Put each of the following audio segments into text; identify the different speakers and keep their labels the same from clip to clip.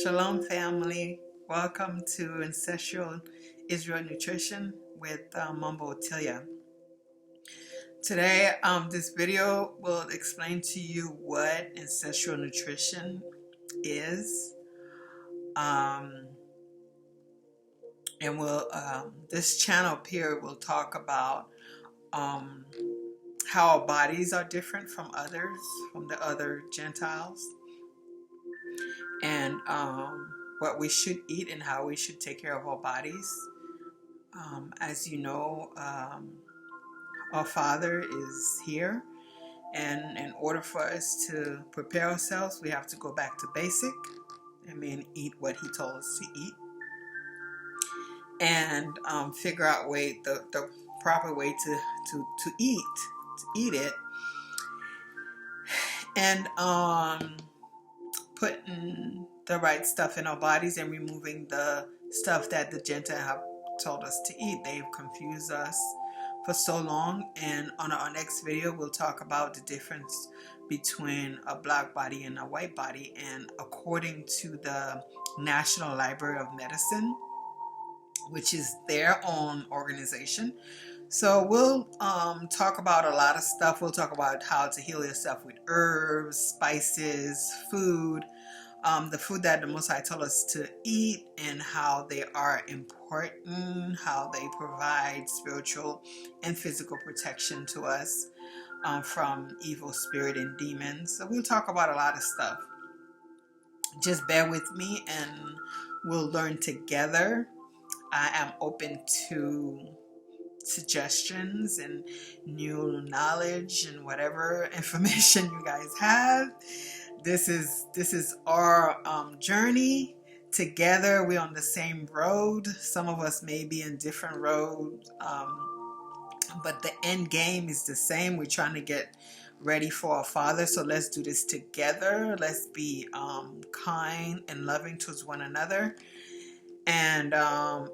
Speaker 1: Shalom, family. Welcome to Ancestral Israel Nutrition with Mambo Otilyah. Today, this video will explain to you what ancestral nutrition is, and this channel up here will talk about how our bodies are different from others, from the other Gentiles, and what we should eat and how we should take care of our bodies. As you know, our Father is here, and in order for us to prepare ourselves, we have to go back to basic. I mean, eat what He told us to eat, and figure out the proper way to eat it, and putting the right stuff in our bodies and removing the stuff that the Gentile have told us to eat. They've confused us for so long, and on our next video we'll talk about the difference between a black body and a white body, and according to the National Library of Medicine, which is their own organization. So we'll talk about a lot of stuff. We'll talk about how to heal yourself with herbs, spices, food, the food that the Most High told us to eat, and how they are important, how they provide spiritual and physical protection to us from evil spirit and demons. So we'll talk about a lot of stuff. Just bear with me and we'll learn together. I am open to suggestions and new knowledge and whatever information you guys have. This is our journey together. We're on the same road. Some of us may be in different roads, but the end game is the same. We're trying to get ready for our Father. So let's do this together. Let's be kind and loving towards one another. And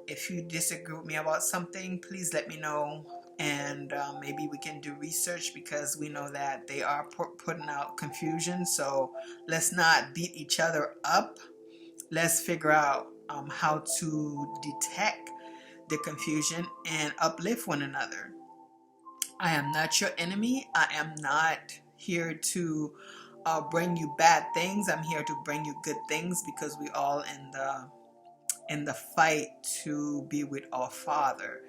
Speaker 1: if you disagree with me about something, please let me know, and maybe we can do research, because we know that they are putting out confusion. So let's not beat each other up. Let's figure out how to detect the confusion and uplift one another. I am not your enemy. I am not here to bring you bad things. I'm here to bring you good things, because we all in the fight to be with our Father.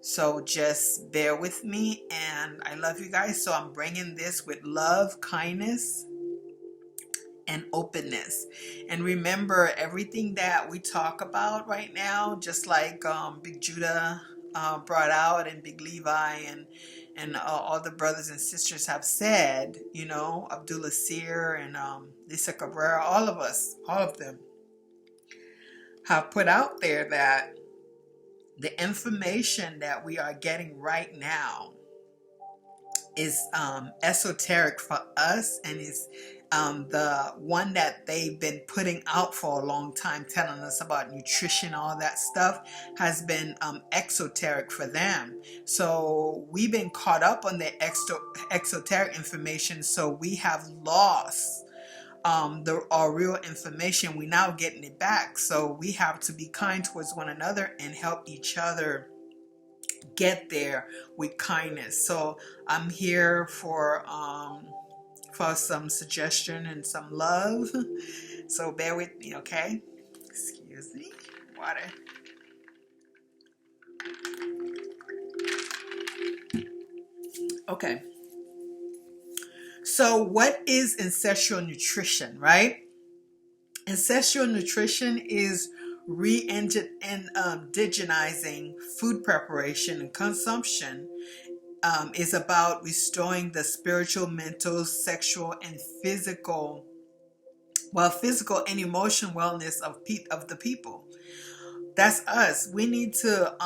Speaker 1: So just bear with me, and I love you guys. So I'm bringing this with love, kindness, and openness. And remember, everything that we talk about right now, just like Big Judah brought out, and Big Levi, and all the brothers and sisters have said, you know, Abdullah Seer and Lisa Cabrera, all of them have put out there that the information that we are getting right now is esoteric for us, and is the one that they've been putting out for a long time, telling us about nutrition, all that stuff has been exoteric for them. So we've been caught up on the exoteric information, so we have lost our real information. We're now getting it back. So we have to be kind towards one another and help each other get there with kindness. So I'm here for some suggestion and some love. So bear with me, okay? Excuse me. Water. Okay. So what is ancestral nutrition, right? Ancestral nutrition is re-indigenizing food preparation and consumption. Is about restoring the spiritual, mental, sexual, and physical and emotional wellness of the people. That's us. We need to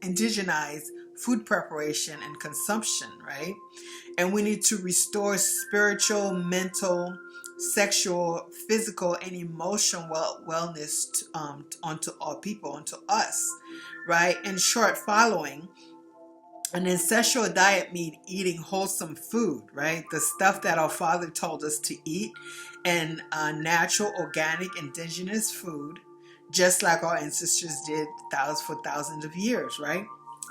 Speaker 1: indigenize food preparation and consumption, right? And we need to restore spiritual, mental, sexual, physical, and emotional wellness onto our people, onto us, right? In short, following An ancestral diet means eating wholesome food, right? The stuff that our father told us to eat, and natural, organic, indigenous food, just like our ancestors did for thousands of years, right?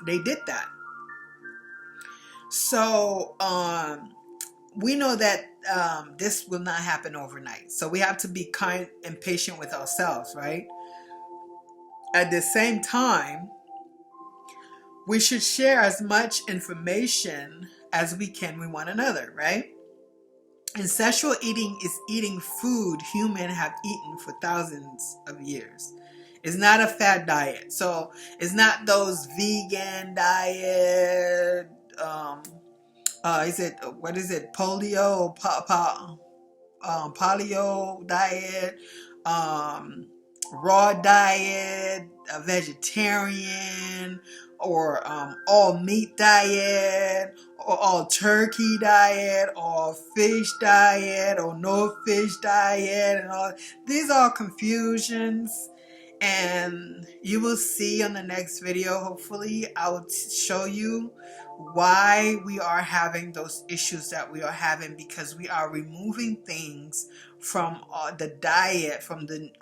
Speaker 1: They did that. So we know that this will not happen overnight. So we have to be kind and patient with ourselves, right? At the same time, we should share as much information as we can with one another, right? Ancestral eating is eating food humans have eaten for thousands of years. It's not a fad diet. So it's not those vegan diet, is it, what is it, paleo diet, raw diet, a vegetarian, or all meat diet, or all turkey diet, or fish diet, or no fish diet, and all these are confusions. And you will see on the next video, hopefully I will show you why we are having those issues that we are having, because we are removing things from the diet, from the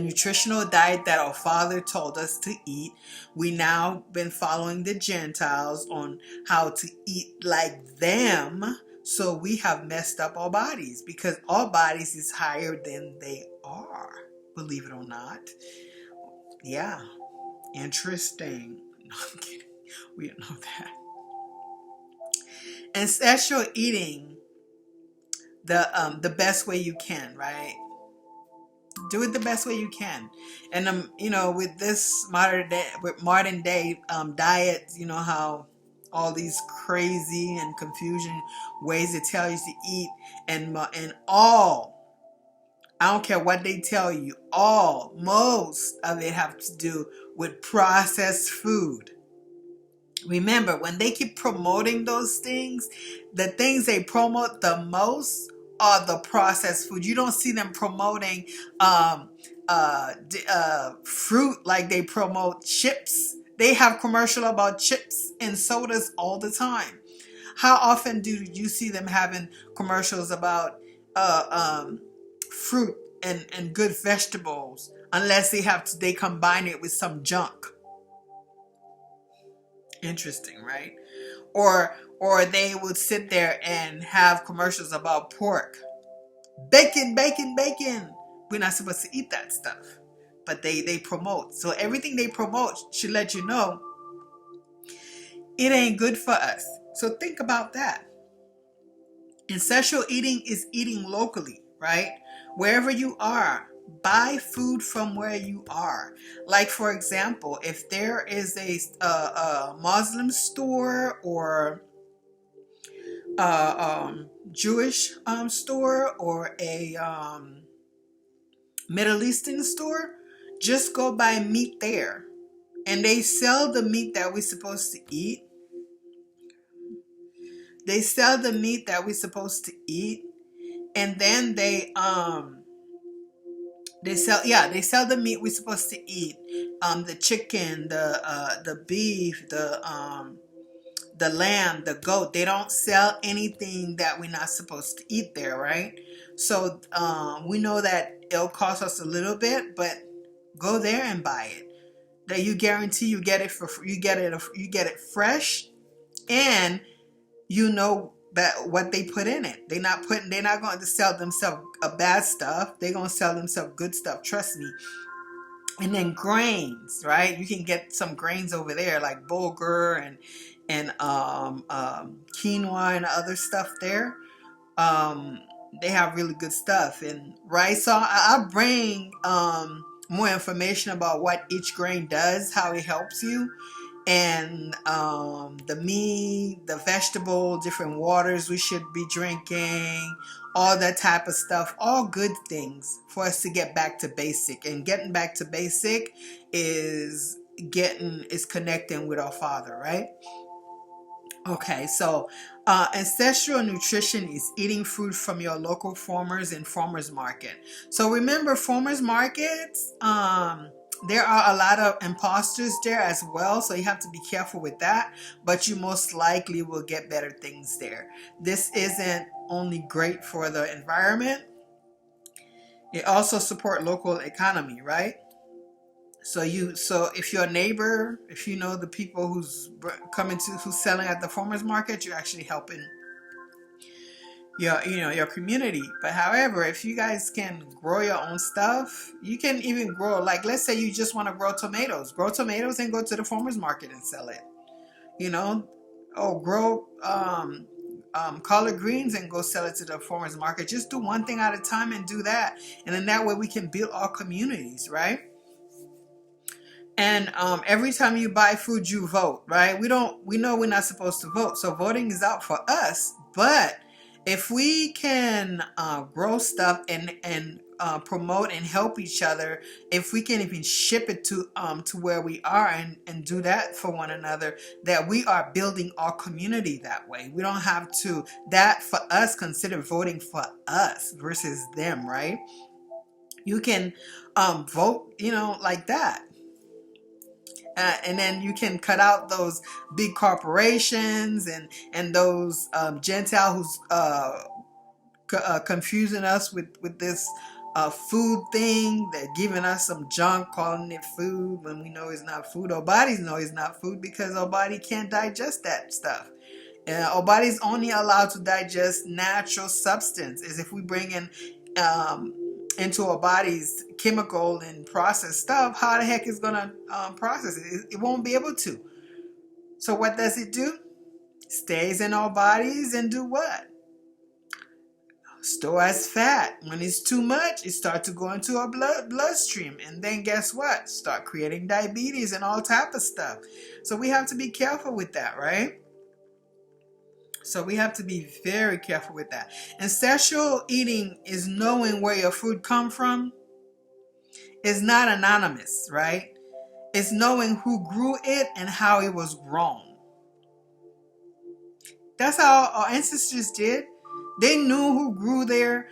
Speaker 1: nutritional diet that our father told us to eat. We now been following the Gentiles on how to eat like them, so we have messed up our bodies, because our bodies is higher than they are, believe it or not. Yeah, interesting. No, I'm kidding. We don't know that. Ancestral eating the best way you can, right? Do it the best way you can. And you know, with this modern day diets, you know how all these crazy and confusion ways to tell you to eat, and all, I don't care what they tell you, most of it have to do with processed food. Remember, when they keep promoting those things, the things they promote the most are the processed food. You don't see them promoting fruit like they promote chips. They have commercial about chips and sodas all the time. How often do you see them having commercials about fruit and good vegetables, unless they combine it with some junk? Interesting, right? Or they would sit there and have commercials about pork. Bacon, bacon, bacon. We're not supposed to eat that stuff. But they promote. So everything they promote should let you know it ain't good for us. So think about that. Ancestral eating is eating locally, right? Wherever you are, buy food from where you are. Like, for example, if there is a Muslim store, or Jewish store, or a Middle Eastern store, just go buy meat there. And they sell the meat that we're supposed to eat. They sell the meat that we're supposed to eat. And then they sell the meat we're supposed to eat. The chicken, the beef, the lamb, the goat. They don't sell anything that we're not supposed to eat there, right? So we know that it'll cost us a little bit, but go there and buy it. That you guarantee you get it fresh, and you know that what they put in it. They're not going to sell themselves bad stuff. They're going to sell themselves good stuff, trust me. And then grains, right? You can get some grains over there like bulgur and quinoa and other stuff there. They have really good stuff. And rice. So I bring more information about what each grain does, how it helps you, and the meat, the vegetable, different waters we should be drinking, all that type of stuff. All good things for us to get back to basic. And getting back to basic is connecting with our Father, right? Okay, so ancestral nutrition is eating food from your local farmers and farmers market. So remember, farmers markets, There are a lot of imposters there as well, so you have to be careful with that, but you most likely will get better things there. This isn't only great for the environment, it also support local economy, right? So if your neighbor, if you know the people who's selling at the farmers market, you're actually helping your community. But however, if you guys can grow your own stuff, you can even grow, like, let's say you just want to grow tomatoes and go to the farmers market and sell it, you know. Or grow collard greens and go sell it to the farmers market. Just do one thing at a time and do that, and then that way we can build our communities, right? And every time you buy food, you vote, right? We know we're not supposed to vote, so voting is out for us. But if we can grow stuff and promote and help each other, if we can even ship it to where we are and do that for one another, that we are building our community that way. We don't have to, that for us, consider voting for us versus them, right? You can vote, like that. And then you can cut out those big corporations and those Gentile who's confusing us with this food thing. They're giving us some junk, calling it food when we know it's not food. Our bodies know it's not food because our body can't digest that stuff. Our body's only allowed to digest natural substance. Is if we bring in into our bodies chemical and processed stuff, how the heck is gonna process it? It won't be able to. So what does it do? Stays in our bodies and do what? Store as fat. When it's too much, it starts to go into our bloodstream, and then guess what? Start creating diabetes and all type of stuff. So we have to be careful with that, right? So we have to be very careful with that. Ancestral eating is knowing where your food come from. It's not anonymous, right? It's knowing who grew it and how it was grown. That's how our ancestors did. They knew who grew their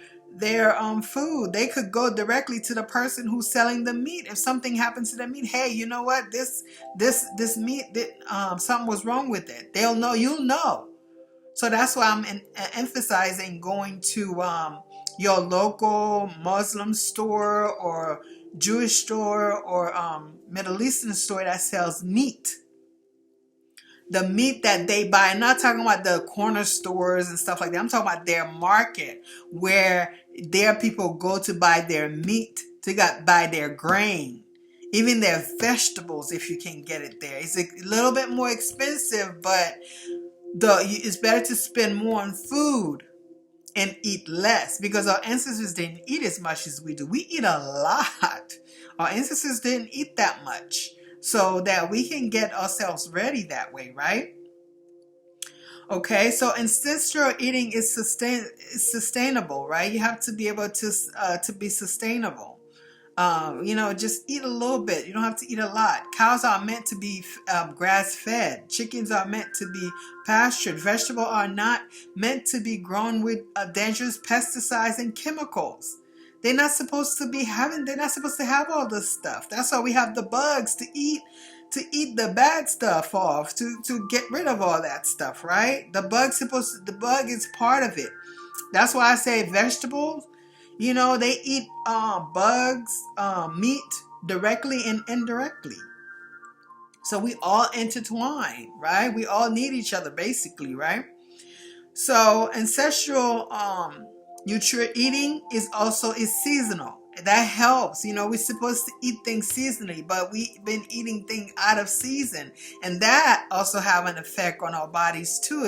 Speaker 1: food. They could go directly to the person who's selling the meat. If something happens to the meat, hey, you know what? This meat, something was wrong with it. They'll know. You'll know. So that's why I'm emphasizing going to your local Muslim store or Jewish store or Middle Eastern store that sells meat. The meat that they buy. I'm not talking about the corner stores and stuff like that. I'm talking about their market where their people go to buy their meat, to buy their grain, even their vegetables if you can get it there. It's a little bit more expensive, but it's better to spend more on food and eat less, because our ancestors didn't eat as much as we do. We eat a lot. Our ancestors didn't eat that much, so that we can get ourselves ready that way, right? Okay, so ancestral eating is sustainable, right? You have to be able to be sustainable. Just eat a little bit. You don't have to eat a lot. Cows are meant to be grass-fed. Chickens are meant to be pastured. Vegetables are not meant to be grown with dangerous pesticides and chemicals. They're not supposed to have all this stuff. That's why we have the bugs to eat the bad stuff off, to get rid of all that stuff, right? The bug is part of it. That's why I say vegetables. They eat bugs, meat directly and indirectly. So we all intertwine, right? We all need each other basically, right? So ancestral eating is seasonal. That helps. We're supposed to eat things seasonally, but we've been eating things out of season, and that also have an effect on our bodies too.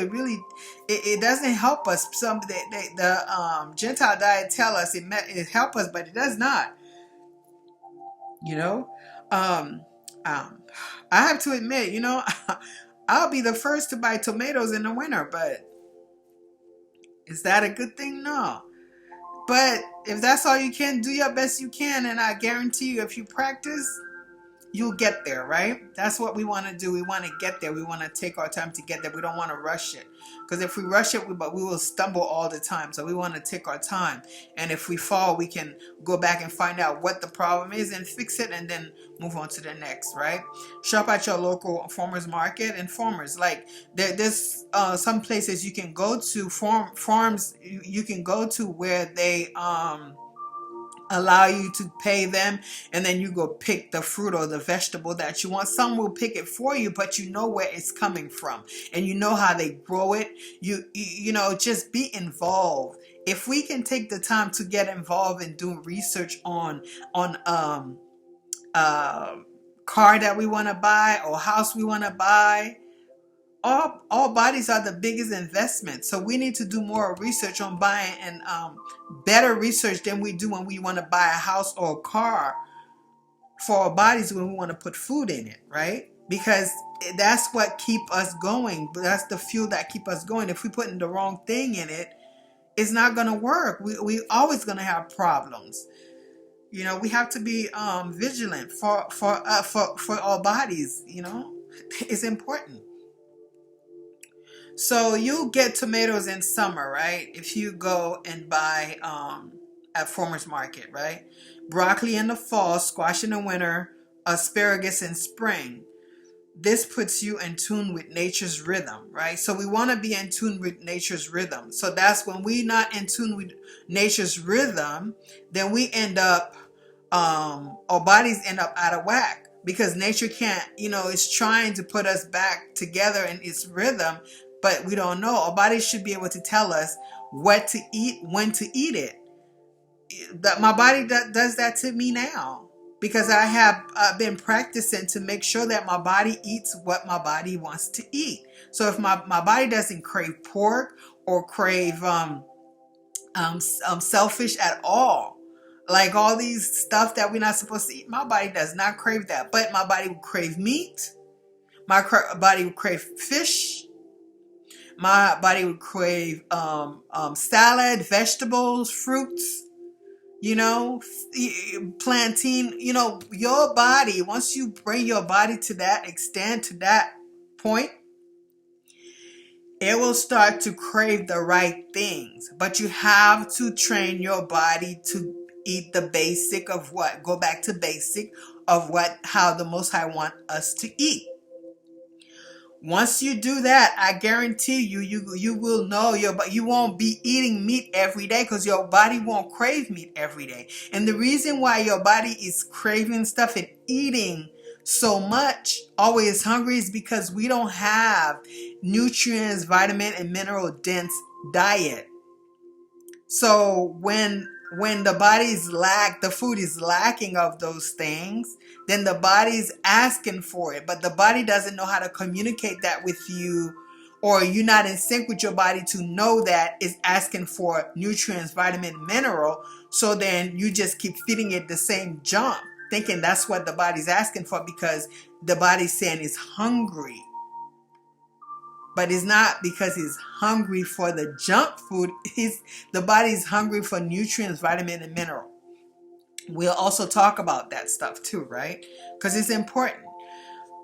Speaker 1: It doesn't help us. The Gentile diet tell us it help us, but it does not. I have to admit, I'll be the first to buy tomatoes in the winter, but is that a good thing? No. But if that's all you can, do your best you can, and I guarantee you, if you practice, you'll get there, right? That's what we want to do. We want to get there. We want to take our time to get there. We don't want to rush it, because if we rush it, we will stumble all the time. So we want to take our time, and if we fall, we can go back and find out what the problem is and fix it, and then move on to the next, right? Shop at your local farmers market and farmers. Like there's some places you can go to, farms you can go to where they allow you to pay them, and then you go pick the fruit or the vegetable that you want. Some will pick it for you, but you know where it's coming from, and you know how they grow it. You know, just be involved. If we can take the time to get involved in doing research on car that we want to buy or house we want to buy, all bodies are the biggest investment. So we need to do more research on buying, and better research than we do when we want to buy a house or a car for our bodies, when we want to put food in it, right? Because that's what keep us going. That's the fuel that keep us going. If we put in the wrong thing in it, it's not going to work. We always going to have problems. You know, we have to be vigilant for our bodies. You know, it's important. So you get tomatoes in summer, right? If you go and buy at farmers market, right? Broccoli in the fall, squash in the winter, asparagus in spring. This puts you in tune with nature's rhythm, right? So we want to be in tune with nature's rhythm. So that's when we're not in tune with nature's rhythm, then we end up, our bodies end up out of whack, because nature can't, you know, it's trying to put us back together in its rhythm, but we don't know. Our bodies should be able to tell us what to eat, when to eat it. That my body does that to me now, because I have been practicing to make sure that my body eats what my body wants to eat. So if my body doesn't crave pork or crave selfish at all, like all these stuff that we're not supposed to eat, my body does not crave that. But my body will crave meat. My body will crave fish. My body would crave salad, vegetables, fruits, you know, plantain. You know, your body, once you bring your body to that extent, to that point, it will start to crave the right things. But you have to train your body to eat the basic of what? Go back to basic of how the Most High want us to eat. Once you do that, I guarantee you will know you won't be eating meat every day, because your body won't crave meat every day. And the reason why your body is craving stuff and eating so much, always hungry, is because we don't have nutrients, vitamin and mineral dense diet. So when the food is lacking of those things, then the body's asking for it, but the body doesn't know how to communicate that with you, or you're not in sync with your body to know that it's asking for nutrients, vitamin, mineral. So then you just keep feeding it the same junk, thinking that's what the body's asking for, because the body's saying it's hungry. But it's not because it's hungry for the junk food. The body's hungry for nutrients, vitamin, and mineral. We'll also talk about that stuff too, right? Because it's important.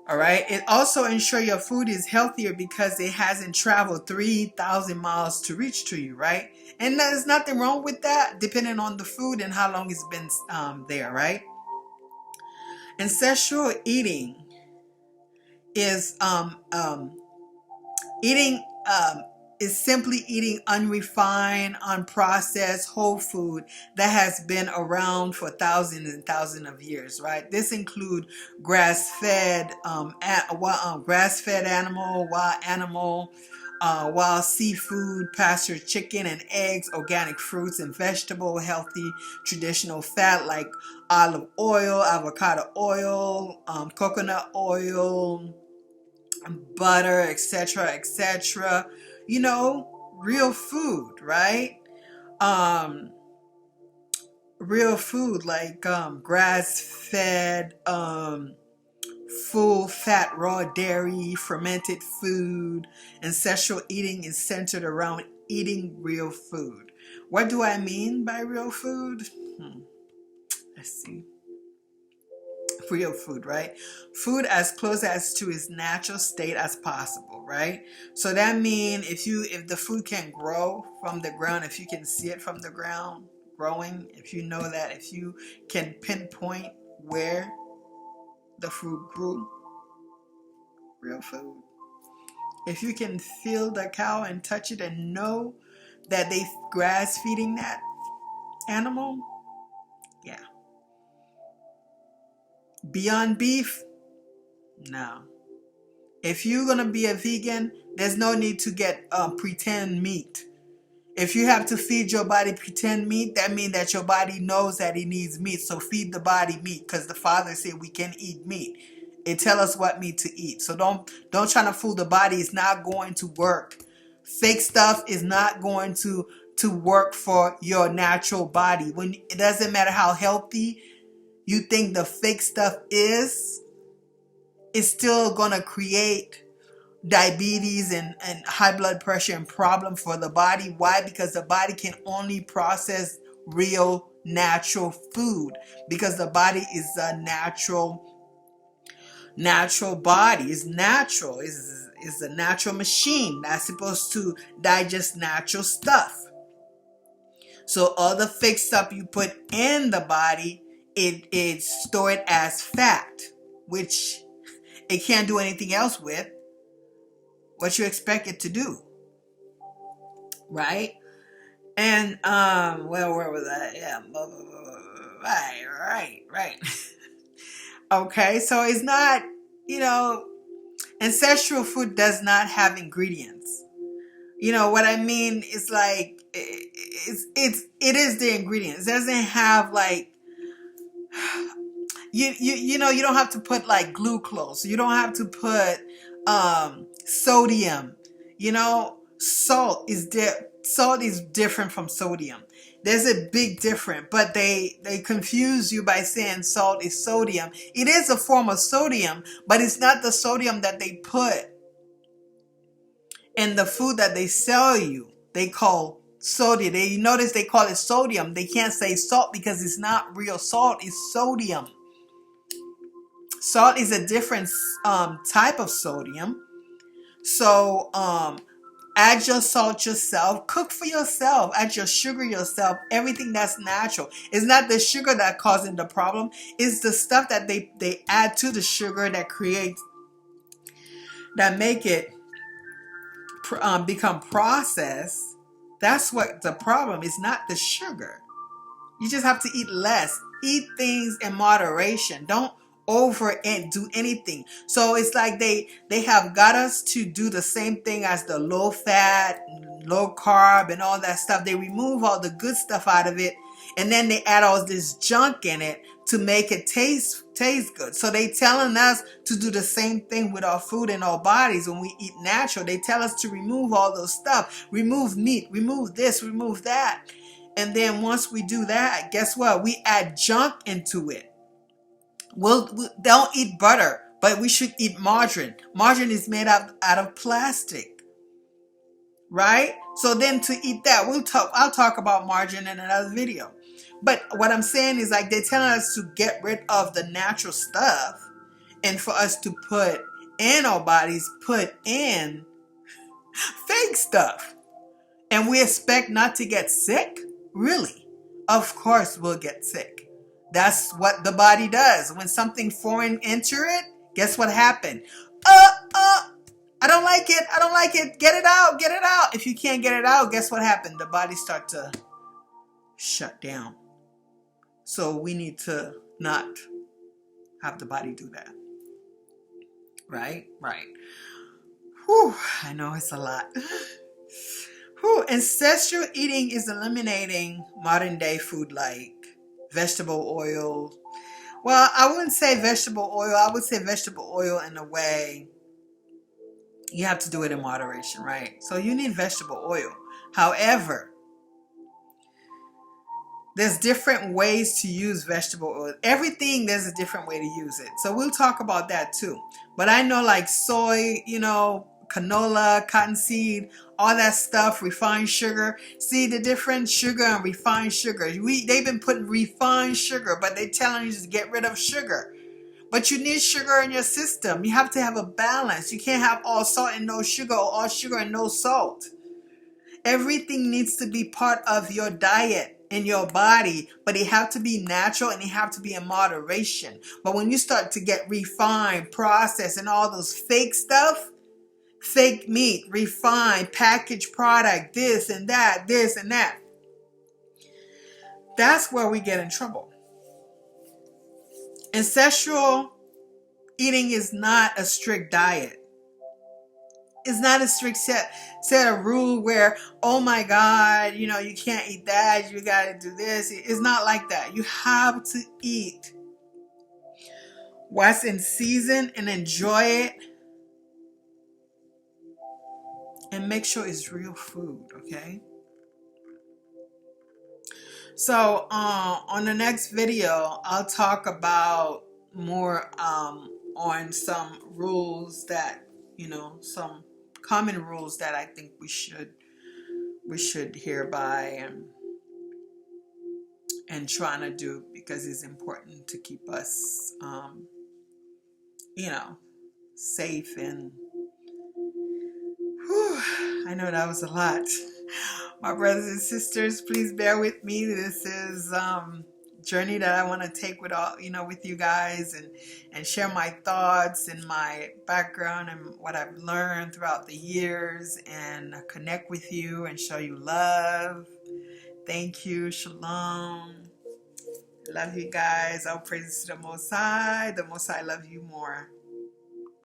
Speaker 1: All right. It also ensures your food is healthier because it hasn't traveled 3,000 miles to reach to you, right? And there's nothing wrong with that, depending on the food and how long it's been there, right? Ancestral eating is eating is simply eating unrefined, unprocessed, whole food that has been around for thousands and thousands of years, right? This include grass-fed animal, wild animal, wild seafood, pastured chicken and eggs, organic fruits and vegetable, healthy traditional fat like olive oil, avocado oil, coconut oil, butter, etc., etc. You know, real food, right? Real food like grass-fed, full fat raw dairy, fermented food. Ancestral eating is centered around eating real food. What do I mean by real food? Let's see. real food, right? Food as close as to its natural state as possible, right? So that means if the food can grow from the ground, if you can see it from the ground growing, if you know that, if you can pinpoint where the food grew, real food. If you can feel the cow and touch it and know that they grass feeding that animal, yeah. Beyond beef, no. If you're gonna be a vegan, there's no need to get pretend meat. If you have to feed your body pretend meat, that means that your body knows that it needs meat. So feed the body meat, because the Father said we can eat meat. It tell us what meat to eat. So don't try to fool the body. It's not going to work. Fake stuff is not going to work for your natural body. When it doesn't matter how healthy you think the fake stuff is, it's still gonna create diabetes and high blood pressure and problem for the body. Why? Because the body can only process real natural food, because the body is a natural body. Is natural, is a natural machine that's supposed to digest natural stuff. So all the fake stuff you put in the body, it's stored as fat, which it can't do anything else with. What you expect it to do, right? And well, where was I? Yeah, right. Okay, so it's not, ancestral food does not have ingredients. You know what I mean? It's like it is the ingredients. It doesn't have like you don't have to put like glucose. You don't have to put sodium. Salt is different from sodium. There's a big difference, but they confuse you by saying salt is sodium. It is a form of sodium, but it's not the sodium that they put in the food that they sell you. They call sodium. You notice they call it sodium. They can't say salt because it's not real salt. It's sodium. Salt is a different type of sodium. So add your salt yourself. Cook for yourself. Add your sugar yourself. Everything that's natural. It's not the sugar that causing the problem. It's the stuff that they add to the sugar that make it become processed. That's what the problem is, not the sugar. You just have to eat less. Eat things in moderation. Don't over and do anything. So it's like they have got us to do the same thing as the low fat, low carb and all that stuff. They remove all the good stuff out of it, and then they add all this junk in it to make it taste good. So they telling us to do the same thing with our food and our bodies. When we eat natural, they tell us to remove all those stuff, remove meat, remove this, remove that. And then once we do that, guess what? We add junk into it. We don't eat butter, but we should eat margarine. Margarine is made out of plastic, right? So then to eat that, I'll talk about margarine in another video. But what I'm saying is, like, they're telling us to get rid of the natural stuff and for us to put in our bodies, put in fake stuff. And we expect not to get sick? Really? Of course we'll get sick. That's what the body does. When something foreign enter it, guess what happened? I don't like it. Get it out. If you can't get it out, guess what happened? The body start to shut down. So we need to not have the body do that. Right. Whew, I know it's a lot. Whew, ancestral eating is eliminating modern day food like vegetable oil. Well, I wouldn't say vegetable oil. I would say vegetable oil in a way. You have to do it in moderation, right? So you need vegetable oil. However, there's different ways to use vegetable oil. Everything, there's a different way to use it. So we'll talk about that too. But I know like soy, canola, cottonseed, all that stuff, refined sugar. See the difference? Sugar and refined sugar. They've been putting refined sugar, but they're telling you to get rid of sugar. But you need sugar in your system. You have to have a balance. You can't have all salt and no sugar, or all sugar and no salt. Everything needs to be part of your diet in your body, but it have to be natural and it have to be in moderation. But when you start to get refined, processed, and all those fake stuff, fake meat, refined, packaged product, this and that, that's where we get in trouble. Ancestral eating is not a strict diet. It's not a strict set of rule where, oh my God, you know, you can't eat that, you got to do this. It's not like that. You have to eat what's in season and enjoy it, and make sure it's real food, okay? So on the next video, I'll talk about more on some rules that, you know, some common rules that I think we should hear by and trying to do, because it's important to keep us you know, safe. And whew, I know that was a lot. My brothers and sisters, please bear with me. This is journey that I want to take with all, you know, with you guys, and share my thoughts and my background and what I've learned throughout the years, and connect with you and show you love. Thank you. Shalom. Love you guys. All praises to the Most High. The Most High love you more.